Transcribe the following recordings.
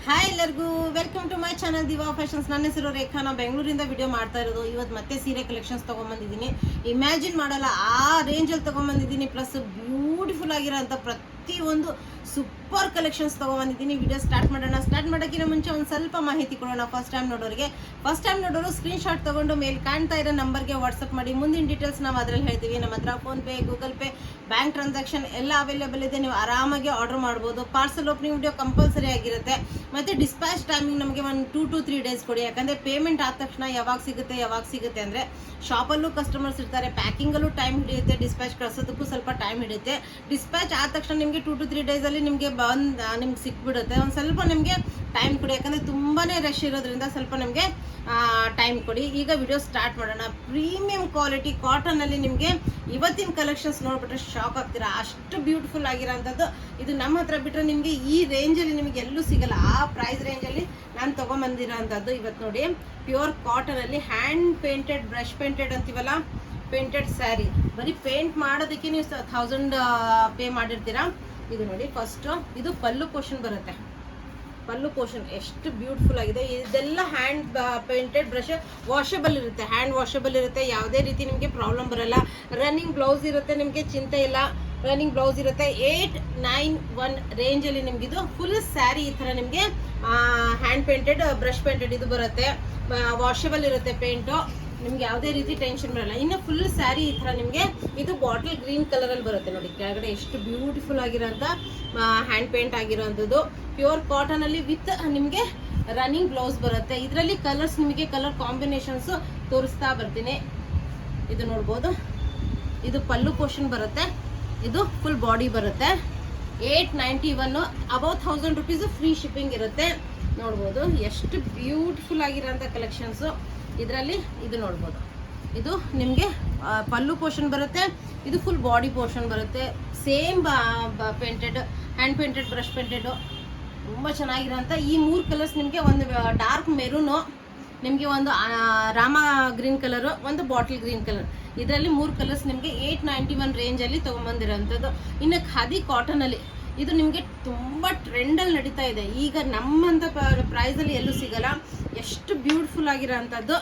Hi ಎಲ್ಲರಿಗೂ welcome to my channel diva fashions. ನನ್ನ ಹೆಸರು ರೇಖಾ. ನಾನು ಬೆಂಗಳೂರಿಂದ ವಿಡಿಯೋ ಮಾಡ್ತಾ ಇರೋದು. ಇವತ್ತು ಮತ್ತೆ ಸೀರೆ ಕಲೆಕ್ಷನ್ಸ್ ತೊಗೊಂಬಂದಿದ್ದೀನಿ. ಇಮ್ಯಾಜಿನ್ ಮಾಡಲ್ಲ ಆ ರೇಂಜಲ್ಲಿ ತೊಗೊಂಬಂದಿದ್ದೀನಿ. ಪ್ಲಸ್ ಬ್ಯೂಟಿಫುಲ್ ಆಗಿರೋಂಥ ಪ್ರತಿಯೊಂದು ಸೂಪರ್ ಕಲೆಕ್ಷನ್ಸ್ ತೊಗೊಂಬಂದಿದ್ದೀನಿ. ವಿಡಿಯೋ ಸ್ಟಾರ್ಟ್ ಮಾಡೋಣ. ಸ್ಟಾರ್ಟ್ ಮಾಡೋಕ್ಕಿಂತ ಮುಂಚೆ ಒಂದು ಸ್ವಲ್ಪ ಮಾಹಿತಿ ಕೊಡೋಣ. ಫಸ್ಟ್ ಟೈಮ್ ನೋಡೋರು ಸ್ಕ್ರೀನ್ ಶಾಟ್ ತೊಗೊಂಡು ಮೇಲೆ ಕಾಣ್ತಾ ಇರೋ ನಂಬರ್ಗೆ ವಾಟ್ಸಪ್ ಮಾಡಿ. ಮುಂದಿನ ಡೀಟೇಲ್ಸ್ ನಾವು ಅದರಲ್ಲಿ ಹೇಳ್ತೀವಿ. ನಮ್ಮ ಹತ್ರ PhonePe, Google pay, bank transaction ಎಲ್ಲ ಅವೈಲೇಬಲ್ ಇದೆ. ನೀವು ಆರಾಮಾಗಿ ಆರ್ಡರ್ ಮಾಡ್ಬೋದು. ಪಾರ್ಸಲ್ ಓಪನಿಂಗ್ ವಿಡಿಯೋ ಕಂಪಲ್ಸರಿ ಆಗಿರುತ್ತೆ. ಮತ್ತು ಡಿಸ್ಪ್ಯಾಚ್ ಟೈಮಿಂಗ್ ನಮಗೆ ಒಂದು 2 to 3 days ಕೊಡಿ. ಯಾಕಂದರೆ ಪೇಮೆಂಟ್ ಆದ ತಕ್ಷಣ ಯಾವಾಗ ಸಿಗುತ್ತೆ ಅಂದರೆ ಶಾಪಲ್ಲೂ ಕಸ್ಟಮರ್ಸ್ ಇರ್ತಾರೆ. ಪ್ಯಾಕಿಂಗಲ್ಲೂ ಟೈಮ್ ಹಿಡಿಯುತ್ತೆ. ಡಿಸ್ಪ್ಯಾಚ್ ಕಳಿಸೋದಕ್ಕೂ ಸ್ವಲ್ಪ ಟೈಮ್ ಹಿಡಿಯುತ್ತೆ. ಡಿಸ್ಪ್ಯಾಚ್ ಆದ ತಕ್ಷಣ ನಿಮಗೆ 2 to 3 days ನಿಮಗೆ ನಿಮ್ಗೆ ಸಿಕ್ಬಿಡುತ್ತೆ. ಒಂದು ಸ್ವಲ್ಪ ನಿಮಗೆ ಟೈಮ್ ಕೊಡಿ. ಯಾಕಂದರೆ ತುಂಬಾ ರಶ್ ಇರೋದ್ರಿಂದ ಸ್ವಲ್ಪ ನಿಮಗೆ ಟೈಮ್ ಕೊಡಿ. ಈಗ ವಿಡಿಯೋ ಸ್ಟಾರ್ಟ್ ಮಾಡೋಣ. ಪ್ರೀಮಿಯಂ ಕ್ವಾಲಿಟಿ ಕಾಟನಲ್ಲಿ ನಿಮಗೆ ಇವತ್ತಿನ ಕಲೆಕ್ಷನ್ಸ್ ನೋಡ್ಬಿಟ್ರೆ ಶಾಕ್ ಆಗ್ತೀರಾ. ಅಷ್ಟು ಬ್ಯೂಟಿಫುಲ್ ಆಗಿರೋಂಥದ್ದು ಇದು. ನಮ್ಮ ಹತ್ರ ಬಿಟ್ಟರೆ ನಿಮಗೆ ಈ ರೇಂಜಲ್ಲಿ ನಿಮಗೆ ಎಲ್ಲೂ ಸಿಗಲ್ಲ. ಆ ಪ್ರೈಸ್ ರೇಂಜಲ್ಲಿ ನಾನು ತೊಗೊಂಬಂದಿರೋಂಥದ್ದು. ಇವತ್ತು ನೋಡಿ ಪ್ಯೂರ್ ಕಾಟನಲ್ಲಿ ಹ್ಯಾಂಡ್ ಪೇಂಟೆಡ್, ಬ್ರಷ್ ಪೇಂಟೆಡ್ ಅಂತೀವಲ್ಲ, ಪೇಂಟೆಡ್ ಸ್ಯಾರಿ. ಬರೀ ಪೇಂಟ್ ಮಾಡೋದಕ್ಕೆ ನೀವು 1000 ಪೇ ಮಾಡಿರ್ತೀರಾ. ಇದು ನೋಡಿ ಫಸ್ಟು ಇದು ಪಲ್ಲು ಪೋರ್ಷನ್ ಬರುತ್ತೆ. ಪಲ್ಲು ಪೋರ್ಷನ್ ಎಷ್ಟು ಬ್ಯೂಟಿಫುಲ್ ಆಗಿದೆ. ಇದೆಲ್ಲ ಹ್ಯಾಂಡ್ ಪೇಂಟೆಡ್ ಬ್ರಷ್, ವಾಷಬಲ್ ಇರುತ್ತೆ, ಹ್ಯಾಂಡ್ ವಾಷಬಲ್ ಇರುತ್ತೆ. ಯಾವುದೇ ರೀತಿ ನಿಮಗೆ ಪ್ರಾಬ್ಲಮ್ ಬರಲ್ಲ. ರನ್ನಿಂಗ್ ಬ್ಲೌಸ್ ಇರುತ್ತೆ, ನಿಮಗೆ ಚಿಂತೆ ಇಲ್ಲ. ರನ್ನಿಂಗ್ ಬ್ಲೌಸ್ ಇರುತ್ತೆ. 891 ರೇಂಜಲ್ಲಿ ನಿಮಗಿದು ಫುಲ್ ಸ್ಯಾರಿ ಈ ಥರ ನಿಮಗೆ ಹ್ಯಾಂಡ್ ಪೇಂಟೆಡ್, ಬ್ರಷ್ ಪೇಂಟೆಡ್ ಇದು ಬರುತ್ತೆ. ವಾಷಬಲ್ ಇರುತ್ತೆ ಪೇಂಟು. ನಿಮ್ಗೆ ಯಾವುದೇ ರೀತಿ ಟೆನ್ಷನ್ ಬರಲ್ಲ. ಇನ್ನು ಫುಲ್ ಸ್ಯಾರಿ ಈ ಥರ ನಿಮಗೆ ಇದು ಬಾಟಲ್ ಗ್ರೀನ್ ಕಲರಲ್ಲಿ ಬರುತ್ತೆ ನೋಡಿ. ಕೆಳಗಡೆ ಎಷ್ಟು ಬ್ಯೂಟಿಫುಲ್ ಆಗಿರೋಂಥ ಹ್ಯಾಂಡ್ ಪೇಂಟ್ ಆಗಿರೋಂಥದ್ದು. ಪ್ಯೂರ್ ಕಾಟನಲ್ಲಿ ವಿತ್ ನಿಮಗೆ ರನ್ನಿಂಗ್ ಬ್ಲೌಸ್ ಬರುತ್ತೆ. ಇದರಲ್ಲಿ ಕಲರ್ಸ್ ನಿಮಗೆ ಕಲರ್ ಕಾಂಬಿನೇಷನ್ಸ್ ತೋರಿಸ್ತಾ ಬರ್ತೀನಿ. ಇದು ನೋಡ್ಬೋದು. ಇದು ಪಲ್ಲು ಪೋರ್ಷನ್ ಬರುತ್ತೆ. ಇದು ಫುಲ್ ಬಾಡಿ ಬರುತ್ತೆ. 891 ಅಬೌವ್ 1000 rupees ಫ್ರೀ ಶಿಪ್ಪಿಂಗ್ ಇರುತ್ತೆ. ನೋಡ್ಬೋದು ಎಷ್ಟು ಬ್ಯೂಟಿಫುಲ್ ಆಗಿರೋಂಥ ಕಲೆಕ್ಷನ್ಸು ಇದರಲ್ಲಿ. ಇದು ನೋಡ್ಬೋದು. ಇದು ನಿಮಗೆ ಪಲ್ಲು ಪೋರ್ಷನ್ ಬರುತ್ತೆ. ಇದು ಫುಲ್ ಬಾಡಿ ಪೋರ್ಷನ್ ಬರುತ್ತೆ. Same painted, hand painted, brush painted. ತುಂಬ ಚೆನ್ನಾಗಿರೋಂಥ ಈ 3 ಕಲರ್ಸ್ ನಿಮಗೆ, ಒಂದು ಡಾರ್ಕ್ ಮೆರೂನು, ನಿಮಗೆ ಒಂದು ರಾಮ ಗ್ರೀನ್ ಕಲರು, ಒಂದು ಬಾಟಲ್ ಗ್ರೀನ್ ಕಲರ್. ಇದರಲ್ಲಿ 3 ಕಲರ್ಸ್ ನಿಮಗೆ 891 ರೇಂಜಲ್ಲಿ ತೊಗೊಂಬಂದಿರೋಂಥದ್ದು. ಇನ್ನು ಖಾದಿ ಕಾಟನಲ್ಲಿ ಇದು ನಿಮಗೆ ತುಂಬ ಟ್ರೆಂಡಲ್ಲಿ ನಡೀತಾ ಇದೆ. ಈಗ ನಮ್ಮಂಥ ಪ್ರೈಸಲ್ಲಿ ಎಲ್ಲೂ ಸಿಗಲ್ಲ. ಎಷ್ಟು ಬ್ಯೂಟಿಫುಲ್ ಆಗಿರೋ ಅಂಥದ್ದು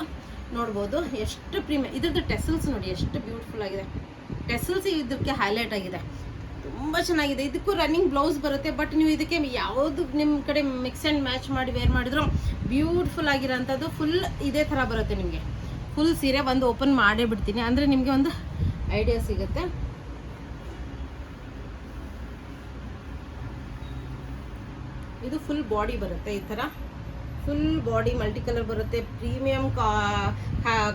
ನೋಡ್ಬೋದು. ಎಷ್ಟು ಪ್ರೀಮಿಯಂ. ಇದ್ರದ್ದು ಟೆಸಲ್ಸ್ ನೋಡಿ ಎಷ್ಟು ಬ್ಯೂಟಿಫುಲ್ ಆಗಿದೆ. ಟೆಸಲ್ಸ್ ಇದಕ್ಕೆ ಹೈಲೈಟ್ ಆಗಿದೆ. ತುಂಬ ಚೆನ್ನಾಗಿದೆ. ಇದಕ್ಕೂ ರನ್ನಿಂಗ್ ಬ್ಲೌಸ್ ಬರುತ್ತೆ. ಬಟ್ ನೀವು ಇದಕ್ಕೆ ಯಾವುದು ನಿಮ್ಮ ಕಡೆ ಮಿಕ್ಸ್ ಆ್ಯಂಡ್ ಮ್ಯಾಚ್ ಮಾಡಿ ವೇರ್ ಮಾಡಿದ್ರು ಬ್ಯೂಟಿಫುಲ್ ಆಗಿರೋಂಥದ್ದು. ಫುಲ್ ಇದೇ ಥರ ಬರುತ್ತೆ ನಿಮಗೆ. ಫುಲ್ ಸೀರೆ ಒಂದು ಓಪನ್ ಮಾಡೇ ಬಿಡ್ತೀನಿ, ಅಂದರೆ ನಿಮಗೆ ಒಂದು ಐಡಿಯಾ ಸಿಗುತ್ತೆ. ಇದು ಫುಲ್ ಬಾಡಿ ಬರುತ್ತೆ ಈ ಥರ. ಫುಲ್ ಬಾಡಿ ಮಲ್ಟಿ ಕಲರ್ ಬರುತ್ತೆ. ಪ್ರೀಮಿಯಂ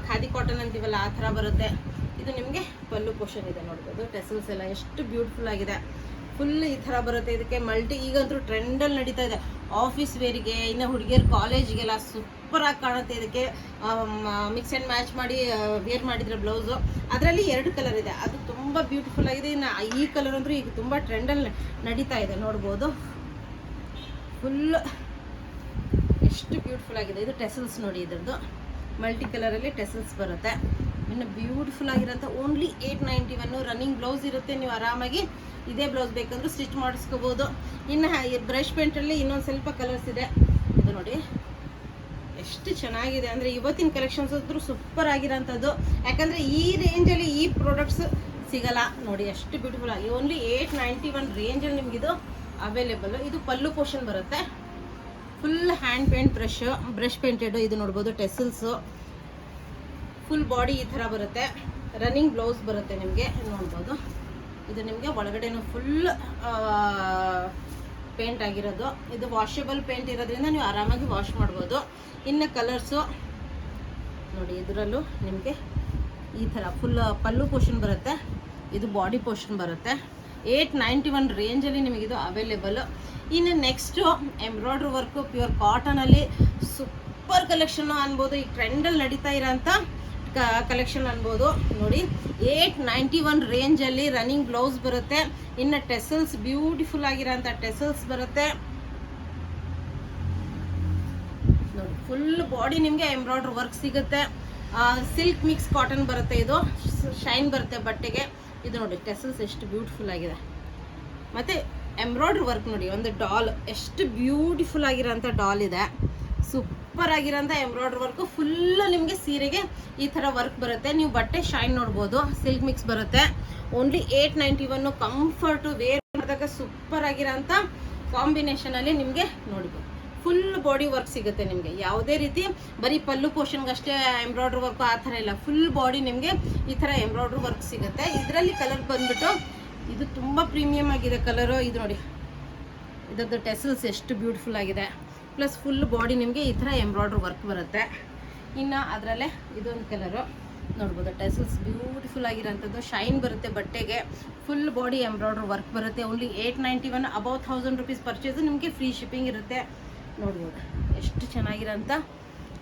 ಖಾದಿ ಕಾಟನ್ ಅಂತೀವಲ್ಲ ಆ ಥರ ಬರುತ್ತೆ. ಇದು ನಿಮಗೆ ಪಲ್ಲು ಪೋರ್ಷನ್ ಇದೆ ನೋಡ್ಬೋದು. ಟೆಸಲ್ಸ್ ಎಲ್ಲ ಎಷ್ಟು ಬ್ಯೂಟಿಫುಲ್ ಆಗಿದೆ. ಫುಲ್ ಈ ಥರ ಬರುತ್ತೆ. ಇದಕ್ಕೆ ಮಲ್ಟಿ ಈಗಂತೂ ಟ್ರೆಂಡಲ್ಲಿ ನಡೀತಾ ಇದೆ. ಆಫೀಸ್ ವೇರಿಗೆ, ಇನ್ನು ಹುಡುಗಿಯರು ಕಾಲೇಜ್ಗೆಲ್ಲ ಸೂಪರಾಗಿ ಕಾಣುತ್ತೆ. ಇದಕ್ಕೆ ಮಿಕ್ಸ್ ಆ್ಯಂಡ್ ಮ್ಯಾಚ್ ಮಾಡಿ ವೇರ್ ಮಾಡಿದರೆ ಬ್ಲೌಸು. ಅದರಲ್ಲಿ 2 ಕಲರ್ ಇದೆ. ಅದು ತುಂಬ ಬ್ಯೂಟಿಫುಲ್ ಆಗಿದೆ. ಇನ್ನು ಈ ಕಲರ್ ಅಂತೂ ಈಗ ತುಂಬ ಟ್ರೆಂಡಲ್ಲಿ ನಡೀತಾ ಇದೆ ನೋಡ್ಬೋದು. ಫುಲ್ ಎಷ್ಟು ಬ್ಯೂಟಿಫುಲ್ ಆಗಿದೆ. ಇದು ಟೆಸಲ್ಸ್ ನೋಡಿ. ಇದ್ರದ್ದು ಮಲ್ಟಿ ಕಲರಲ್ಲಿ ಟೆಸಲ್ಸ್ ಬರುತ್ತೆ. ಇನ್ನು ಬ್ಯೂಟಿಫುಲ್ ಆಗಿರೋಂಥ ಓನ್ಲಿ 891. ರನ್ನಿಂಗ್ ಬ್ಲೌಸ್ ಇರುತ್ತೆ. ನೀವು ಆರಾಮಾಗಿ ಇದೇ ಬ್ಲೌಸ್ ಬೇಕಂದ್ರೂ ಸ್ಟಿಚ್ ಮಾಡಿಸ್ಕೋಬೋದು. ಇನ್ನು ಬ್ರಷ್ ಪೇಂಟಲ್ಲಿ ಇನ್ನೊಂದು ಸ್ವಲ್ಪ ಕಲರ್ಸ್ ಇದೆ. ಇದು ನೋಡಿ ಎಷ್ಟು ಚೆನ್ನಾಗಿದೆ ಅಂದರೆ ಇವತ್ತಿನ ಕಲೆಕ್ಷನ್ಸ್ ಅಂತೂ ಸೂಪರ್ ಆಗಿರೋಂಥದ್ದು. ಯಾಕಂದರೆ ಈ ರೇಂಜಲ್ಲಿ ಈ ಪ್ರಾಡಕ್ಟ್ಸ್ ಸಿಗಲ್ಲ ನೋಡಿ. ಎಷ್ಟು ಬ್ಯೂಟಿಫುಲ್ ಆಗಿ ಓನ್ಲಿ 891 ರೇಂಜಲ್ಲಿ ನಿಮಗಿದು ಅವೈಲೇಬಲ್. ಇದು ಪಲ್ಲು ಪೋರ್ಷನ್ ಬರುತ್ತೆ. Full hand paint brush painted. ಇದು ನೋಡ್ಬೋದು ಟೆಸಲ್ಸು. ಫುಲ್ ಬಾಡಿ ಈ ಥರ ಬರುತ್ತೆ. ರನ್ನಿಂಗ್ ಬ್ಲೌಸ್ ಬರುತ್ತೆ ನಿಮಗೆ ನೋಡ್ಬೋದು. ಇದು ನಿಮಗೆ ಒಳಗಡೆನೂ ಫುಲ್ ಪೇಂಟ್ ಆಗಿರೋದು. ಇದು ವಾಷಬಲ್ ಪೇಂಟ್ ಇರೋದ್ರಿಂದ ನೀವು ಆರಾಮಾಗಿ ವಾಶ್ ಮಾಡ್ಬೋದು. ಇನ್ನು ಕಲರ್ಸು ನೋಡಿ. ಇದರಲ್ಲೂ ನಿಮಗೆ ಈ ಥರ ಫುಲ್ ಪಲ್ಲು ಪೋರ್ಷನ್ ಬರುತ್ತೆ. ಇದು ಬಾಡಿ ಪೋರ್ಷನ್ ಬರುತ್ತೆ. 891 ರೇಂಜಲ್ಲಿ ನಿಮಗಿದು ಅವೈಲೇಬಲ್. ಇನ್ನು ನೆಕ್ಸ್ಟು ಎಂಬ್ರಾಯ್ಡ್ರಿ ವರ್ಕು ಪ್ಯೂರ್ ಕಾಟನಲ್ಲಿ ಸೂಪರ್ ಕಲೆಕ್ಷನ್ನು ಅನ್ಬೋದು. ಈ ಟ್ರೆಂಡಲ್ಲಿ ನಡೀತಾ ಇರೋಂಥ ಕಲೆಕ್ಷನ್ ಅನ್ಬೋದು ನೋಡಿ. 891 ರೇಂಜಲ್ಲಿ ರನ್ನಿಂಗ್ ಬ್ಲೌಸ್ ಬರುತ್ತೆ. ಇನ್ನು ಟೆಸಲ್ಸ್ ಬ್ಯೂಟಿಫುಲ್ ಆಗಿರೋಂಥ ಟೆಸಲ್ಸ್ ಬರುತ್ತೆ ನೋಡಿ. ಫುಲ್ ಬಾಡಿ ನಿಮಗೆ ಎಂಬ್ರಾಯ್ಡ್ರಿ ವರ್ಕ್ ಸಿಗುತ್ತೆ. ಸಿಲ್ಕ್ ಮಿಕ್ಸ್ ಕಾಟನ್ ಬರುತ್ತೆ. ಇದು ಶೈನ್ ಬರುತ್ತೆ ಬಟ್ಟೆಗೆ. ಇದು ನೋಡಿ ಟೆಸಲ್ಸ್ ಎಷ್ಟು ಬ್ಯೂಟಿಫುಲ್ ಆಗಿದೆ. ಮತ್ತು ಎಂಬ್ರಾಯ್ಡ್ರಿ ವರ್ಕ್ ನೋಡಿ, ಒಂದು ಡಾಲ್ ಎಷ್ಟು ಬ್ಯೂಟಿಫುಲ್ ಆಗಿರೋಂಥ ಡಾಲ್ ಇದೆ. ಸೂಪರ್ ಆಗಿರೋಂಥ ಎಂಬ್ರಾಯ್ಡ್ರಿ ವರ್ಕು ಫುಲ್ಲು ನಿಮಗೆ ಸೀರೆಗೆ ಈ ಥರ ವರ್ಕ್ ಬರುತ್ತೆ. ನೀವು ಬಟ್ಟೆ ಶೈನ್ ನೋಡ್ಬೋದು, ಸಿಲ್ಕ್ ಮಿಕ್ಸ್ ಬರುತ್ತೆ. ಓನ್ಲಿ 891 ಕಂಫರ್ಟು, ವೇರ್ ಮಾಡಿದಾಗ ಸೂಪರ್ ಆಗಿರೋಂಥ ಕಾಂಬಿನೇಷನಲ್ಲಿ ನಿಮಗೆ ನೋಡ್ಬೋದು. ಫುಲ್ ಬಾಡಿ ವರ್ಕ್ ಸಿಗುತ್ತೆ ನಿಮಗೆ. ಯಾವುದೇ ರೀತಿ ಬರೀ ಪಲ್ಲು ಪೋರ್ಷನ್ಗಷ್ಟೇ ಎಂಬ್ರಾಯ್ಡ್ರಿ ವರ್ಕು ಆ ಥರ ಇಲ್ಲ, ಫುಲ್ ಬಾಡಿ ನಿಮಗೆ ಈ ಥರ ಎಂಬ್ರಾಯ್ಡ್ರಿ ವರ್ಕ್ ಸಿಗುತ್ತೆ. ಇದರಲ್ಲಿ ಕಲರ್ ಬಂದ್ಬಿಟ್ಟು ಇದು ತುಂಬ ಪ್ರೀಮಿಯಮ್ ಆಗಿದೆ ಕಲರು. ಇದು ನೋಡಿ, ಇದರದ್ದು ಟೆಸಲ್ಸ್ ಎಷ್ಟು ಬ್ಯೂಟಿಫುಲ್ ಆಗಿದೆ. ಪ್ಲಸ್ ಫುಲ್ ಬಾಡಿ ನಿಮಗೆ ಈ ಥರ ಎಂಬ್ರಾಯ್ಡ್ರಿ ವರ್ಕ್ ಬರುತ್ತೆ. ಇನ್ನು ಅದರಲ್ಲೇ ಇದೊಂದು ಕಲರು ನೋಡ್ಬೋದು, ಟೆಸಲ್ಸ್ ಬ್ಯೂಟಿಫುಲ್ ಆಗಿರೋಂಥದ್ದು, ಶೈನ್ ಬರುತ್ತೆ ಬಟ್ಟೆಗೆ. ಫುಲ್ ಬಾಡಿ ಎಂಬ್ರಾಯ್ಡ್ರಿ ವರ್ಕ್ ಬರುತ್ತೆ. ಓನ್ಲಿ 891, ಅಬೌವ್ 1000 ರುಪೀಸ್ ಪರ್ಚೇಸು ನಿಮಗೆ ಫ್ರೀ ಶಿಪ್ಪಿಂಗ್ ಇರುತ್ತೆ. ನೋಡ್ಬೋದು ಎಷ್ಟು ಚೆನ್ನಾಗಿರೋಂಥ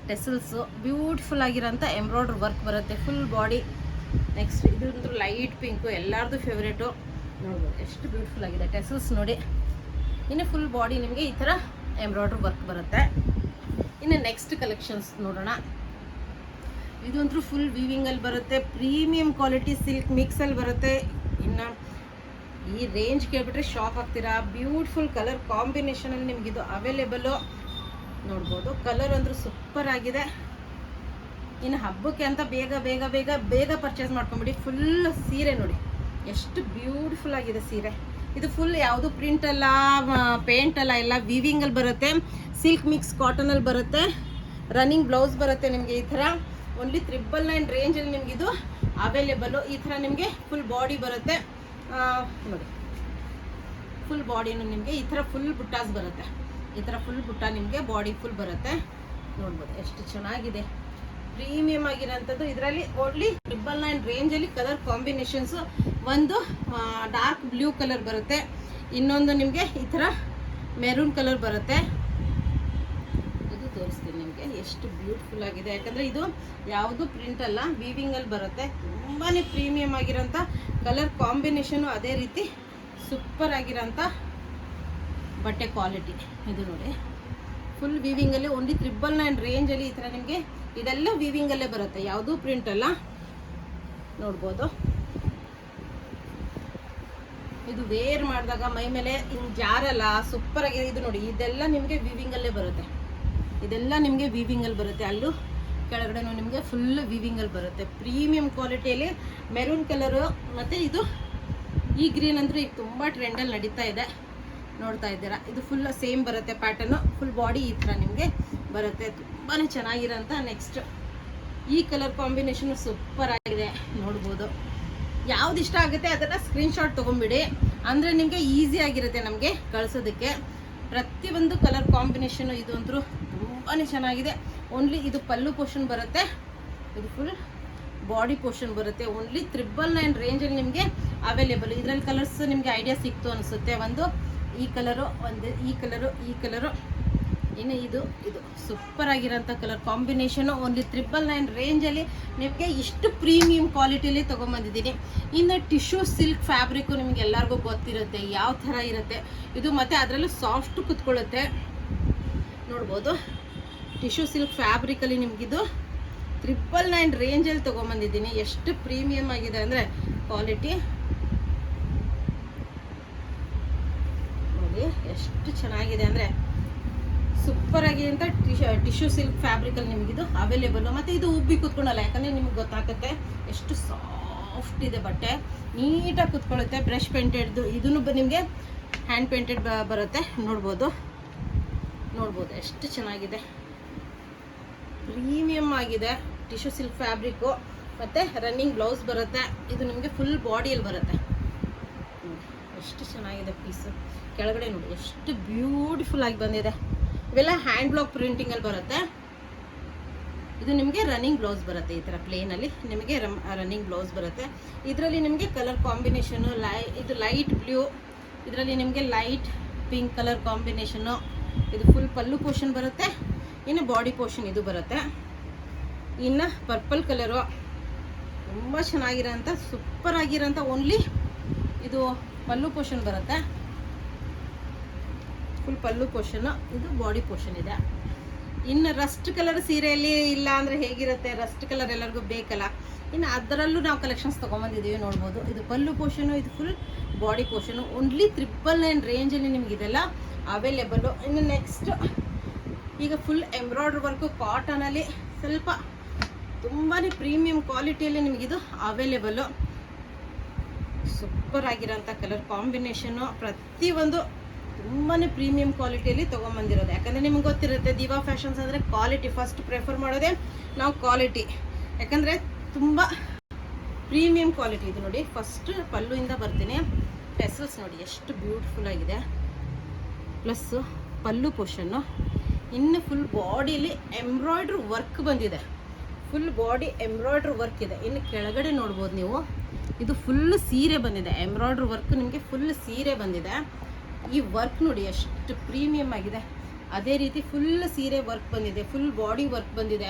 ಟೆಸಲ್ಸು, ಬ್ಯೂಟಿಫುಲ್ ಆಗಿರೋಂಥ ಎಂಬ್ರಾಯ್ಡ್ರಿ ವರ್ಕ್ ಬರುತ್ತೆ ಫುಲ್ ಬಾಡಿ. ನೆಕ್ಸ್ಟ್ ಇದೊಂದು ಲೈಟ್ ಪಿಂಕು, ಎಲ್ಲರದು ಫೇವ್ರೇಟು. ನೋಡ್ಬೋದು ಎಷ್ಟು ಬ್ಯೂಟಿಫುಲ್ ಆಗಿದೆ ಟೆಸಲ್ಸ್ ನೋಡಿ. ಇನ್ನು ಫುಲ್ ಬಾಡಿ ನಿಮಗೆ ಈ ಥರ ಎಂಬ್ರಾಯ್ಡ್ರಿ ವರ್ಕ್ ಬರುತ್ತೆ. ಇನ್ನು ನೆಕ್ಸ್ಟ್ ಕಲೆಕ್ಷನ್ಸ್ ನೋಡೋಣ. ಇದಂತೂ ಫುಲ್ ವೀವಿಂಗಲ್ಲಿ ಬರುತ್ತೆ, ಪ್ರೀಮಿಯಂ ಕ್ವಾಲಿಟಿ ಸಿಲ್ಕ್ ಮಿಕ್ಸಲ್ಲಿ ಬರುತ್ತೆ. ಇನ್ನು ಈ ರೇಂಜ್ ಕೇಳ್ಬಿಟ್ರೆ ಶಾಕ್ ಆಗ್ತೀರಾ. ಬ್ಯೂಟಿಫುಲ್ ಕಲರ್ ಕಾಂಬಿನೇಷನಲ್ಲಿ ನಿಮಗಿದು ಅವೈಲೇಬಲು ನೋಡ್ಬೋದು. ಕಲರ್ ಅಂದರೂ ಸೂಪರ್ ಆಗಿದೆ. ಇನ್ನು ಹಬ್ಬಕ್ಕೆ ಅಂತ ಬೇಗ ಬೇಗ ಬೇಗ ಬೇಗ ಪರ್ಚೇಸ್ ಮಾಡ್ಕೊಂಬಿಡಿ. ಫುಲ್ ಸೀರೆ ನೋಡಿ ಎಷ್ಟು ಬ್ಯೂಟಿಫುಲ್ ಆಗಿದೆ ಸೀರೆ. ಇದು ಫುಲ್ ಯಾವುದು ಪ್ರಿಂಟ್ ಅಲ್ಲ, ಪೇಂಟ್ ಅಲ್ಲ, ಎಲ್ಲ ವೀವಿಂಗಲ್ಲಿ ಬರುತ್ತೆ. ಸಿಲ್ಕ್ ಮಿಕ್ಸ್ ಕಾಟನಲ್ಲಿ ಬರುತ್ತೆ. ರನ್ನಿಂಗ್ ಬ್ಲೌಸ್ ಬರುತ್ತೆ ನಿಮಗೆ ಈ ಥರ. ಓನ್ಲಿ 999 ರೇಂಜಲ್ಲಿ ನಿಮಗಿದು ಅವೈಲೇಬಲು. ಈ ಥರ ನಿಮಗೆ ಫುಲ್ ಬಾಡಿ ಬರುತ್ತೆ ನೋಡಿ. ಫುಲ್ ಬಾಡಿನೂ ನಿಮಗೆ ಈ ಥರ ಫುಲ್ ಬುಟ್ಟಾಸ್ ಬರುತ್ತೆ. ಈ ಥರ ಫುಲ್ ಬುಟ್ಟ ನಿಮಗೆ ಬಾಡಿ ಫುಲ್ ಬರುತ್ತೆ. ನೋಡ್ಬೋದು ಎಷ್ಟು ಚೆನ್ನಾಗಿದೆ, ಪ್ರೀಮಿಯಮ್ ಆಗಿರೋಂಥದ್ದು. ಇದರಲ್ಲಿ ಓನ್ಲಿ 999 ರೇಂಜಲ್ಲಿ ಕಲರ್ ಕಾಂಬಿನೇಷನ್ಸು. ಒಂದು ಡಾರ್ಕ್ ಬ್ಲೂ ಕಲರ್ ಬರುತ್ತೆ, ಇನ್ನೊಂದು ನಿಮಗೆ ಈ ಥರ ಮೆರೂನ್ ಕಲರ್ ಬರುತ್ತೆ. ಇದು ತೋರಿಸ್ತೀನಿ ನಿಮಗೆ ಎಷ್ಟು ಬ್ಯೂಟಿಫುಲ್ ಆಗಿದೆ. ಯಾಕಂದರೆ ಇದು ಯಾವುದು ಪ್ರಿಂಟ್ ಅಲ್ಲ, ವೀವಿಂಗಲ್ಲಿ ಬರುತ್ತೆ. ತುಂಬಾ ಪ್ರೀಮಿಯಮ್ ಆಗಿರೋಂಥ ಕಲರ್ ಕಾಂಬಿನೇಷನು, ಅದೇ ರೀತಿ ಸೂಪರ್ ಆಗಿರೋಂಥ ಬಟ್ಟೆ ಕ್ವಾಲಿಟಿ. ಇದು ನೋಡಿ ಫುಲ್ ವೀವಿಂಗಲ್ಲಿ ಓನ್ಲಿ 999 ರೇಂಜಲ್ಲಿ ಈ ಥರ ನಿಮಗೆ ಇದೆಲ್ಲ ವೀವಿಂಗಲ್ಲೇ ಬರುತ್ತೆ, ಯಾವುದೂ ಪ್ರಿಂಟ್ ಅಲ್ಲ. ನೋಡ್ಬೋದು ಇದು ವೇರ್ ಮಾಡಿದಾಗ ಮೈ ಮೇಲೆ ಹಿಂಗೆ ಜಾರಲ್ಲ, ಸೂಪರ್ ಆಗಿದೆ. ಇದು ನೋಡಿ ಇದೆಲ್ಲ ನಿಮಗೆ ವೀವಿಂಗಲ್ಲೇ ಬರುತ್ತೆ. ಇದೆಲ್ಲ ನಿಮಗೆ ವೀವಿಂಗಲ್ಲಿ ಬರುತ್ತೆ. ಅಲ್ಲೂ ಕೆಳಗಡೆನೂ ನಿಮಗೆ ಫುಲ್ ವೀವಿಂಗಲ್ಲಿ ಬರುತ್ತೆ. ಪ್ರೀಮಿಯಂ ಕ್ವಾಲಿಟಿಯಲ್ಲಿ ಮೆರೂನ್ ಕಲರು ಮತ್ತು ಇದು ಈ ಗ್ರೀನ್ ಅಂದರೆ ಈಗ ತುಂಬ ಟ್ರೆಂಡಲ್ಲಿ ನಡೀತಾ ಇದೆ, ನೋಡ್ತಾ ಇದ್ದೀರಾ. ಇದು ಫುಲ್ ಸೇಮ್ ಬರುತ್ತೆ ಪ್ಯಾಟರ್ನು. ಫುಲ್ ಬಾಡಿ ಈ ಥರ ನಿಮಗೆ ಬರುತ್ತೆ, ತುಂಬಾ ಚೆನ್ನಾಗಿರೋಂಥ. ನೆಕ್ಸ್ಟ್ ಈ ಕಲರ್ ಕಾಂಬಿನೇಷನು ಸೂಪರ್ ಆಗಿದೆ. ನೋಡ್ಬೋದು ಯಾವ್ದು ಇಷ್ಟ ಆಗುತ್ತೆ ಅದನ್ನು ಸ್ಕ್ರೀನ್ಶಾಟ್ ತೊಗೊಂಬಿಡಿ, ಅಂದರೆ ನಿಮಗೆ ಈಸಿ ಆಗಿರುತ್ತೆ ನಮಗೆ ಕಳಿಸೋದಕ್ಕೆ. ಪ್ರತಿಯೊಂದು ಕಲರ್ ಕಾಂಬಿನೇಷನು ಇದು ಅಂತೂ ತುಂಬಾ ಚೆನ್ನಾಗಿದೆ. ಓನ್ಲಿ ಇದು ಪಲ್ಲು ಪೋರ್ಷನ್ ಬರುತ್ತೆ, ಇದು ಫುಲ್ ಬಾಡಿ ಪೋರ್ಷನ್ ಬರುತ್ತೆ. ಓನ್ಲಿ 999 ರೇಂಜಲ್ಲಿ ನಿಮಗೆ ಅವೈಲೇಬಲ್. ಇದರಲ್ಲಿ ಕಲರ್ಸ್ ನಿಮಗೆ ಐಡಿಯಾ ಸಿಕ್ತು ಅನಿಸುತ್ತೆ. ಒಂದು ಈ ಕಲರು, ಒಂದು ಈ ಕಲರು, ಈ ಕಲರು, ಇನ್ನು ಇದು ಸೂಪರ್ ಆಗಿರೋಂಥ ಕಲರ್ ಕಾಂಬಿನೇಷನು. ಓನ್ಲಿ 999 ರೇಂಜಲ್ಲಿ ನಿಮಗೆ ಇಷ್ಟು ಪ್ರೀಮಿಯಂ ಕ್ವಾಲಿಟಿಯಲ್ಲಿ ತೊಗೊಂಬಂದಿದ್ದೀನಿ. ಇನ್ನು ಟಿಶ್ಯೂ ಸಿಲ್ಕ್ ಫ್ಯಾಬ್ರಿಕ್ಕು ನಿಮಗೆ ಎಲ್ಲರಿಗೂ ಗೊತ್ತಿರುತ್ತೆ ಯಾವ ಥರ ಇರುತ್ತೆ ಇದು, ಮತ್ತು ಅದರಲ್ಲೂ ಸಾಫ್ಟ್ ಕುತ್ಕೊಳ್ಳುತ್ತೆ. ನೋಡ್ಬೋದು ಟಿಶ್ಯೂ ಸಿಲ್ಕ್ ಫ್ಯಾಬ್ರಿಕಲ್ಲಿ ನಿಮಗಿದು 999 ರೇಂಜಲ್ಲಿ ತೊಗೊಂಬಂದಿದ್ದೀನಿ. ಎಷ್ಟು ಪ್ರೀಮಿಯಮ್ ಆಗಿದೆ ಅಂದರೆ ಕ್ವಾಲಿಟಿ ನೋಡಿ, ಎಷ್ಟು ಚೆನ್ನಾಗಿದೆ ಅಂದರೆ ಸೂಪರ್ ಆಗಿ ಅಂತ. ಟಿಶ್ಯೂ ಸಿಲ್ಕ್ ಫ್ಯಾಬ್ರಿಕಲ್ಲಿ ನಿಮಗಿದು ಅವೈಲೇಬಲು. ಮತ್ತು ಇದು ಉಬ್ಬಿ ಕೂತ್ಕೊಳ್ಳಲ್ಲ, ಯಾಕಂದರೆ ನಿಮ್ಗೆ ಗೊತ್ತಾಗುತ್ತೆ ಎಷ್ಟು ಸಾಫ್ಟ್ ಇದೆ ಬಟ್ಟೆ, ನೀಟಾಗಿ ಕೂತ್ಕೊಳ್ಳುತ್ತೆ. ಬ್ರಷ್ ಪೇಂಟೆಡ್ದು ಇದನ್ನು ನಿಮಗೆ ಹ್ಯಾಂಡ್ ಪೇಂಟೆಡ್ ಬರುತ್ತೆ. ನೋಡ್ಬೋದು ಎಷ್ಟು ಚೆನ್ನಾಗಿದೆ, ಪ್ರೀಮಿಯಮ್ ಆಗಿದೆ. ಟಿಶ್ಯೂ ಸಿಲ್ಕ್ ಫ್ಯಾಬ್ರಿಕ್ಕು ಮತ್ತು ರನ್ನಿಂಗ್ ಬ್ಲೌಸ್ ಬರುತ್ತೆ. ಇದು ನಿಮಗೆ ಫುಲ್ ಬಾಡಿಯಲ್ಲಿ ಬರುತ್ತೆ. ಎಷ್ಟು ಚೆನ್ನಾಗಿದೆ ಪೀಸು. ಕೆಳಗಡೆ ನೋಡಿ ಎಷ್ಟು ಬ್ಯೂಟಿಫುಲ್ ಆಗಿ ಬಂದಿದೆ. ಇವೆಲ್ಲ ಹ್ಯಾಂಡ್ ಬ್ಲಾಕ್ ಪ್ರಿಂಟಿಂಗಲ್ಲಿ ಬರುತ್ತೆ. ಇದು ನಿಮಗೆ ರನ್ನಿಂಗ್ ಬ್ಲೌಸ್ ಬರುತ್ತೆ. ಈ ಥರ ಪ್ಲೇನಲ್ಲಿ ನಿಮಗೆ ರನ್ನಿಂಗ್ ಬ್ಲೌಸ್ ಬರುತ್ತೆ. ಇದರಲ್ಲಿ ನಿಮಗೆ ಕಲರ್ ಕಾಂಬಿನೇಷನು ಇದು ಲೈಟ್ ಬ್ಲೂ, ಇದರಲ್ಲಿ ನಿಮಗೆ ಲೈಟ್ ಪಿಂಕ್ ಕಲರ್ ಕಾಂಬಿನೇಷನು. ಇದು ಫುಲ್ ಪಲ್ಲು ಪೋರ್ಷನ್ ಬರುತ್ತೆ. ಇನ್ನು ಬಾಡಿ ಪೋರ್ಷನ್ ಇದು ಬರುತ್ತೆ. ಇನ್ನು ಪರ್ಪಲ್ ಕಲರು ತುಂಬ ಚೆನ್ನಾಗಿರೋಂಥ ಸೂಪರ್ ಆಗಿರೋಂಥ. ಓನ್ಲಿ ಇದು ಪಲ್ಲು ಪೋರ್ಷನ್ ಬರುತ್ತೆ, ಫುಲ್ ಪಲ್ಲು ಪೋರ್ಷನ್ನು. ಇದು ಬಾಡಿ ಪೋರ್ಷನ್ ಇದೆ. ಇನ್ನು ರಸ್ಟ್ ಕಲರ್ ಸೀರೆಯಲ್ಲಿ ಇಲ್ಲ ಅಂದರೆ ಹೇಗಿರುತ್ತೆ, ರಸ್ಟ್ ಕಲರ್ ಎಲ್ಲರಿಗೂ ಬೇಕಲ್ಲ. ಇನ್ನು ಅದರಲ್ಲೂ ನಾವು ಕಲೆಕ್ಷನ್ಸ್ ತೊಗೊಂಬಂದಿದ್ದೀವಿ ನೋಡ್ಬೋದು. ಇದು ಪಲ್ಲು ಪೋರ್ಷನು, ಇದು ಫುಲ್ ಬಾಡಿ ಪೋರ್ಷನು. ಓನ್ಲಿ 999 ರೇಂಜಲ್ಲಿ ನಿಮ್ಗೆ ಇದೆಲ್ಲ ಅವೈಲೇಬಲ್ಲು. ಇನ್ನು ನೆಕ್ಸ್ಟ್ ಈಗ ಫುಲ್ ಎಂಬ್ರಾಯ್ಡ್ರಿ ವರ್ಕು ಕಾಟನಲ್ಲಿ ಸ್ವಲ್ಪ ತುಂಬಾ ಪ್ರೀಮಿಯಂ ಕ್ವಾಲಿಟಿಯಲ್ಲಿ ನಿಮಗಿದು ಅವೈಲೇಬಲ್ಲು. ಸೂಪರ್ ಆಗಿರೋಂಥ ಕಲರ್ ಕಾಂಬಿನೇಷನ್ನು, ಪ್ರತಿಯೊಂದು ತುಂಬಾ ಪ್ರೀಮಿಯಂ ಕ್ವಾಲಿಟಿಯಲ್ಲಿ ತೊಗೊಂಬಂದಿರೋದು. ಯಾಕಂದರೆ ನಿಮ್ಗೆ ಗೊತ್ತಿರುತ್ತೆ ದಿವಾ ಫ್ಯಾಷನ್ಸ್ ಅಂದರೆ ಕ್ವಾಲಿಟಿ ಫಸ್ಟ್ ಪ್ರಿಫರ್ ಮಾಡೋದೇ ನಾವು, ಕ್ವಾಲಿಟಿ. ಯಾಕಂದರೆ ತುಂಬ ಪ್ರೀಮಿಯಂ ಕ್ವಾಲಿಟಿ. ಇದು ನೋಡಿ, ಫಸ್ಟ್ ಪಲ್ಲುವಿಂದ ಬರ್ತೀನಿ. ಟೆಸಲ್ಸ್ ನೋಡಿ ಎಷ್ಟು ಬ್ಯೂಟಿಫುಲ್ ಆಗಿದೆ, ಪ್ಲಸ್ಸು ಪಲ್ಲು ಪೋರ್ಷನ್ನು. ಇನ್ನು ಫುಲ್ ಬಾಡಿಲಿ ಎಂಬ್ರಾಯ್ಡ್ರಿ ವರ್ಕ್ ಬಂದಿದೆ, ಫುಲ್ ಬಾಡಿ ಎಂಬ್ರಾಯ್ಡ್ರಿ ವರ್ಕ್ ಇದೆ. ಇನ್ನು ಕೆಳಗಡೆ ನೋಡ್ಬೋದು ನೀವು, ಇದು ಫುಲ್ ಸೀರೆ ಬಂದಿದೆ, ಎಂಬ್ರಾಯ್ಡ್ರಿ ವರ್ಕ್ ನಿಮಗೆ ಫುಲ್ ಸೀರೆ ಬಂದಿದೆ. ಈ ವರ್ಕ್ ನೋಡಿ ಎಷ್ಟು ಪ್ರೀಮಿಯಮ್ ಆಗಿದೆ. ಅದೇ ರೀತಿ ಫುಲ್ ಸೀರೆ ವರ್ಕ್ ಬಂದಿದೆ, ಫುಲ್ ಬಾಡಿ ವರ್ಕ್ ಬಂದಿದೆ.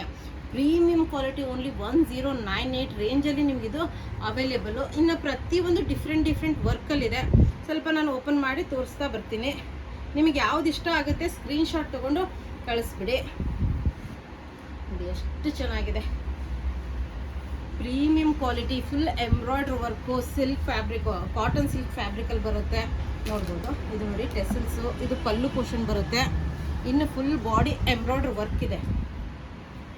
ಪ್ರೀಮಿಯಂ ಕ್ವಾಲಿಟಿ, ಓನ್ಲಿ 1098 ರೇಂಜಲ್ಲಿ ನಿಮಗಿದು ಅವೈಲೇಬಲು. ಇನ್ನು ಪ್ರತಿಯೊಂದು ಡಿಫ್ರೆಂಟ್ ವರ್ಕಲ್ಲಿದೆ. ಸ್ವಲ್ಪ ನಾನು ಓಪನ್ ಮಾಡಿ ತೋರಿಸ್ತಾ ಬರ್ತೀನಿ. ನಿಮಗೆ ಯಾವ್ದು ಇಷ್ಟ ಆಗುತ್ತೆ ಸ್ಕ್ರೀನ್ಶಾಟ್ ತೊಗೊಂಡು ಕಳಿಸ್ಬಿಡಿ. ನೋಡಿ ಎಷ್ಟು ಚೆನ್ನಾಗಿದೆ, premium quality, full embroidery work, silk fabric, cotton silk ಫ್ಯಾಬ್ರಿಕಲ್ಲಿ ಬರುತ್ತೆ ನೋಡ್ಬೋದು. ಇದು ನೋಡಿ ಟೆಸಲ್ಸು, ಇದು ಪಲ್ಲು ಪೋರ್ಷನ್ ಬರುತ್ತೆ. ಇನ್ನು ಫುಲ್ ಬಾಡಿ ಎಂಬ್ರಾಯ್ಡ್ರಿ ವರ್ಕ್ ಇದೆ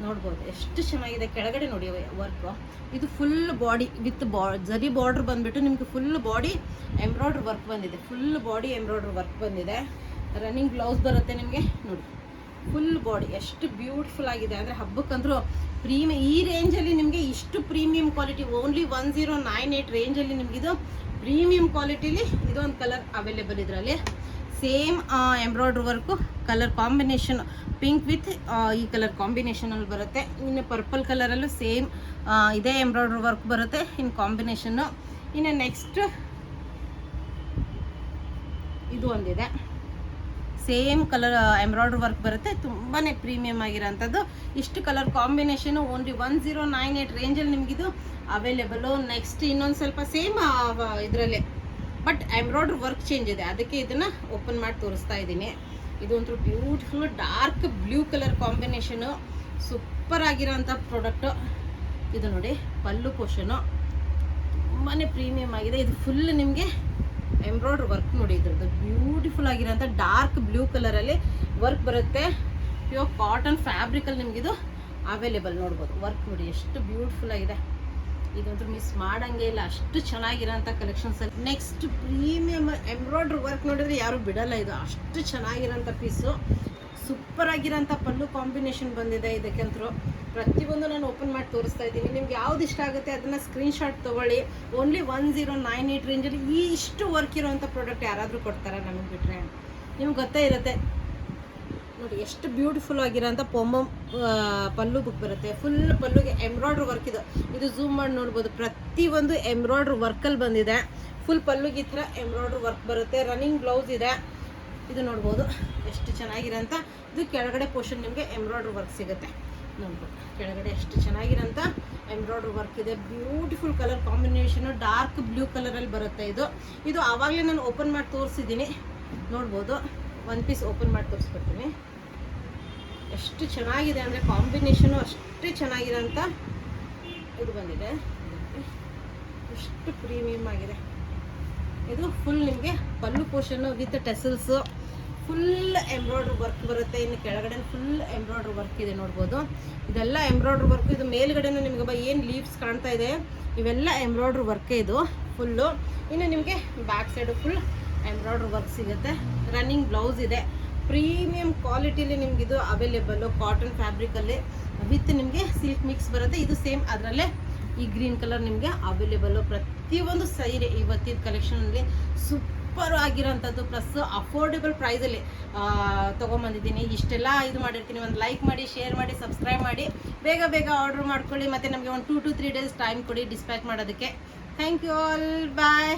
ನೋಡ್ಬೋದು, ಎಷ್ಟು ಚೆನ್ನಾಗಿದೆ. ಕೆಳಗಡೆ ನೋಡಿ ವರ್ಕು, ಇದು ಫುಲ್ ಬಾಡಿ ವಿತ್ ಜರಿ ಬಾರ್ಡ್ರ್ ಬಂದುಬಿಟ್ಟು ನಿಮಗೆ ಫುಲ್ ಬಾಡಿ ಎಂಬ್ರಾಯ್ಡ್ರಿ ವರ್ಕ್ ಬಂದಿದೆ, ಫುಲ್ ಬಾಡಿ ಎಂಬ್ರಾಯ್ಡ್ರಿ ವರ್ಕ್ ಬಂದಿದೆ. ರನ್ನಿಂಗ್ ಬ್ಲೌಸ್ ಬರುತ್ತೆ ನಿಮಗೆ ನೋಡಿ. ಫುಲ್ ಬಾಡಿ ಎಷ್ಟು ಬ್ಯೂಟಿಫುಲ್ ಆಗಿದೆ ಅಂದರೆ ಹಬ್ಬಕ್ಕಂದ್ರೂ ಈ ರೇಂಜಲ್ಲಿ ನಿಮಗೆ ಇಷ್ಟು ಪ್ರೀಮಿಯಂ ಕ್ವಾಲಿಟಿ, ಓನ್ಲಿ 1098 ರೇಂಜಲ್ಲಿ ನಿಮಗಿದು ಪ್ರೀಮಿಯಂ ಕ್ವಾಲಿಟಿಲಿ ಇದೊಂದು ಕಲರ್ ಅವೈಲೇಬಲ್. ಇದರಲ್ಲಿ same embroidery work, colour combination pink with ಈ ಕಲರ್ ಕಾಂಬಿನೇಷನಲ್ಲಿ ಬರುತ್ತೆ. ಇನ್ನು ಪರ್ಪಲ್ ಕಲರಲ್ಲೂ ಸೇಮ್ ಇದೇ ಎಂಬ್ರಾಯ್ಡ್ರಿ ವರ್ಕ್ ಬರುತ್ತೆ ಇನ್ ಕಾಂಬಿನೇಷನ್ನು. ಇನ್ನು ನೆಕ್ಸ್ಟ್ ಇದು ಒಂದಿದೆ, ಸೇಮ್ ಕಲರ್ ಎಂಬ್ರಾಯ್ಡ್ರಿ ವರ್ಕ್ ಬರುತ್ತೆ, ತುಂಬಾ ಪ್ರೀಮಿಯಮ್ ಆಗಿರೋಂಥದ್ದು. ಇಷ್ಟು ಕಲರ್ ಕಾಂಬಿನೇಷನು ಓನ್ಲಿ 1098 ರೇಂಜಲ್ಲಿ ನಿಮಗಿದು ಅವೈಲೇಬಲು. ನೆಕ್ಸ್ಟ್ ಇನ್ನೊಂದು ಸ್ವಲ್ಪ ಸೇಮ್ ಇದರಲ್ಲೇ, ಬಟ್ ಎಂಬ್ರಾಯ್ಡ್ರಿ ವರ್ಕ್ ಚೇಂಜ್ ಇದೆ, ಅದಕ್ಕೆ ಇದನ್ನು ಓಪನ್ ಮಾಡಿ ತೋರಿಸ್ತಾ ಇದ್ದೀನಿ. ಇದೊಂದು beautiful dark blue colour combination, super ಆಗಿರೋಂಥ ಪ್ರಾಡಕ್ಟು. ಇದು ನೋಡಿ ಪಲ್ಲು ಪೋರ್ಷನು ತುಂಬಾ ಪ್ರೀಮಿಯಮ್ ಆಗಿದೆ. ಇದು ಫುಲ್ ನಿಮಗೆ ಎಂಬ್ರಾಯ್ಡ್ರಿ ವರ್ಕ್ ನೋಡಿ, ಇದ್ರದ್ದು ಬ್ಯೂಟಿಫುಲ್ ಆಗಿರೋಂಥ ಡಾರ್ಕ್ ಬ್ಲೂ ಕಲರಲ್ಲಿ ವರ್ಕ್ ಬರುತ್ತೆ. ಪ್ಯೂರ್ ಕಾಟನ್ ಫ್ಯಾಬ್ರಿಕಲ್ಲಿ ನಿಮಗಿದು ಅವೈಲೇಬಲ್ ನೋಡ್ಬೋದು. ವರ್ಕ್ ನೋಡಿ ಎಷ್ಟು ಬ್ಯೂಟಿಫುಲ್ ಆಗಿದೆ, ಇದಂತೂ ಮಿಸ್ ಮಾಡೋಂಗೆ ಇಲ್ಲ, ಅಷ್ಟು ಚೆನ್ನಾಗಿರೋಂಥ ಕಲೆಕ್ಷನ್ಸಲ್ಲಿ. ನೆಕ್ಸ್ಟ್ ಪ್ರೀಮಿಯಮ್ ಎಂಬ್ರಾಯ್ಡ್ರಿ ವರ್ಕ್ ನೋಡಿದ್ರೆ ಯಾರು ಬಿಡಲ್ಲ, ಇದು ಅಷ್ಟು ಚೆನ್ನಾಗಿರೋಂಥ ಪೀಸು. ಸೂಪರ್ ಆಗಿರೋಂಥ ಪಲ್ಲು ಕಾಂಬಿನೇಷನ್ ಬಂದಿದೆ ಇದಕ್ಕಂತರೂ. ಪ್ರತಿಯೊಂದು ನಾನು ಓಪನ್ ಮಾಡಿ ತೋರಿಸ್ತಾ ಇದ್ದೀನಿ. ನಿಮ್ಗೆ ಯಾವ್ದು ಇಷ್ಟ ಆಗುತ್ತೆ ಅದನ್ನು ಸ್ಕ್ರೀನ್ಶಾಟ್ ತೊಗೊಳ್ಳಿ. ಓನ್ಲಿ 1098 ರೇಂಜಲ್ಲಿ ಈ ಇಷ್ಟು ವರ್ಕ್ ಇರೋವಂಥ ಪ್ರಾಡಕ್ಟ್ ಯಾರಾದರೂ ಕೊಡ್ತಾರೆ ನಮಗೆ ಬಿಟ್ಟರೆ? ನಿಮ್ಗೆ ಗೊತ್ತೇ ಇರುತ್ತೆ ನೋಡಿ ಎಷ್ಟು ಬ್ಯೂಟಿಫುಲ್ ಆಗಿರೋಂಥ ಪಲ್ಲು ಬುಕ್ ಬರುತ್ತೆ. ಫುಲ್ ಪಲ್ಲುಗೆ ಎಂಬ್ರಾಯ್ಡ್ರಿ ವರ್ಕ್ ಇದು ಝೂಮ್ ಮಾಡಿ ನೋಡ್ಬೋದು. ಪ್ರತಿಯೊಂದು ಎಂಬ್ರಾಯ್ಡ್ರಿ ವರ್ಕಲ್ಲಿ ಬಂದಿದೆ. ಫುಲ್ ಪಲ್ಲುಗೆ ಈ ಥರ ಎಂಬ್ರಾಯ್ಡ್ರಿ ವರ್ಕ್ ಬರುತ್ತೆ. ರನ್ನಿಂಗ್ ಬ್ಲೌಸ್ ಇದೆ, ಇದು ನೋಡ್ಬೋದು ಎಷ್ಟು ಚೆನ್ನಾಗಿರೋಂಥ. ಇದು ಕೆಳಗಡೆ ಪೋರ್ಷನ್ ನಿಮಗೆ ಎಂಬ್ರಾಯ್ಡ್ರಿ ವರ್ಕ್ ಸಿಗುತ್ತೆ ನೋಡ್ಬೋದು. ಕೆಳಗಡೆ ಎಷ್ಟು ಚೆನ್ನಾಗಿರೋಂಥ ಎಂಬ್ರಾಯ್ಡ್ರಿ ವರ್ಕ್ ಇದೆ. Beautiful colour combination, dark blue ಕಲರಲ್ಲಿ ಬರುತ್ತೆ. ಇದು ಆವಾಗಲೇ ನಾನು ಓಪನ್ ಮಾಡಿ ತೋರಿಸಿದ್ದೀನಿ ನೋಡ್ಬೋದು. ಒಂದು ಪೀಸ್ ಓಪನ್ ಮಾಡಿ ತೋರಿಸ್ಕೊಡ್ತೀನಿ. ಎಷ್ಟು ಚೆನ್ನಾಗಿದೆ ಅಂದರೆ ಕಾಂಬಿನೇಷನು ಅಷ್ಟೇ ಚೆನ್ನಾಗಿರೋಂಥ ಇದು ಬಂದಿದೆ. ಎಷ್ಟು ಪ್ರೀಮಿಯಮ್ ಆಗಿದೆ. ಇದು ಫುಲ್ ನಿಮಗೆ pallu portion with tassels, full embroidery work ಬರುತ್ತೆ. ಇನ್ನು ಕೆಳಗಡೆ ಫುಲ್ ಎಂಬ್ರಾಯ್ಡ್ರಿ ವರ್ಕ್ ಇದೆ ನೋಡ್ಬೋದು. ಇದೆಲ್ಲ ಎಂಬ್ರಾಯ್ಡ್ರಿ ವರ್ಕ್. ಇದು ಮೇಲ್ಗಡೆನೂ ನಿಮ್ಗೆ ಏನು ಲೀವ್ಸ್ ಕಾಣ್ತಾ ಇದೆ ಇವೆಲ್ಲ ಎಂಬ್ರಾಯ್ಡ್ರಿ ವರ್ಕೇ ಇದು ಫುಲ್ಲು. ಇನ್ನು ನಿಮಗೆ back side full embroidery work ಸಿಗುತ್ತೆ. ರನ್ನಿಂಗ್ ಬ್ಲೌಸ್ ಇದೆ. ಪ್ರೀಮಿಯಂ ಕ್ವಾಲಿಟಿಲಿ ನಿಮಗಿದು ಅವೈಲೇಬಲ್ಲು, ಕಾಟನ್ ಫ್ಯಾಬ್ರಿಕಲ್ಲಿ ವಿತ್ ನಿಮಗೆ ಸಿಲ್ಕ್ ಮಿಕ್ಸ್ ಬರುತ್ತೆ. ಇದು ಸೇಮ್ ಅದರಲ್ಲೇ ಈ ಗ್ರೀನ್ ಕಲರ್ ನಿಮಗೆ ಅವೈಲೇಬಲ್ಲು. ಪ್ರತಿಯೊಂದು ಸೀರೆ ಇವತ್ತಿನ ಕಲೆಕ್ಷನಲ್ಲಿ ಸೂಪರ್ ಆಗಿರೋಂಥದ್ದು, ಪ್ಲಸ್ ಅಫೋರ್ಡೆಬಲ್ ಪ್ರೈಸಲ್ಲಿ ತೊಗೊಂಬಂದಿದ್ದೀನಿ. ಇಷ್ಟೆಲ್ಲ ಇದು ಮಾಡಿರ್ತೀನಿ. ಒಂದು ಲೈಕ್ ಮಾಡಿ, ಶೇರ್ ಮಾಡಿ, ಸಬ್ಸ್ಕ್ರೈಬ್ ಮಾಡಿ, ಬೇಗ ಆರ್ಡ್ರ್ ಮಾಡ್ಕೊಳ್ಳಿ. ಮತ್ತು ನಮಗೆ ಒಂದು 2 to 3 days ಟೈಮ್ ಕೊಡಿ ಡಿಸ್ಪ್ಯಾಚ್ ಮಾಡೋದಕ್ಕೆ. Thank you all, bye.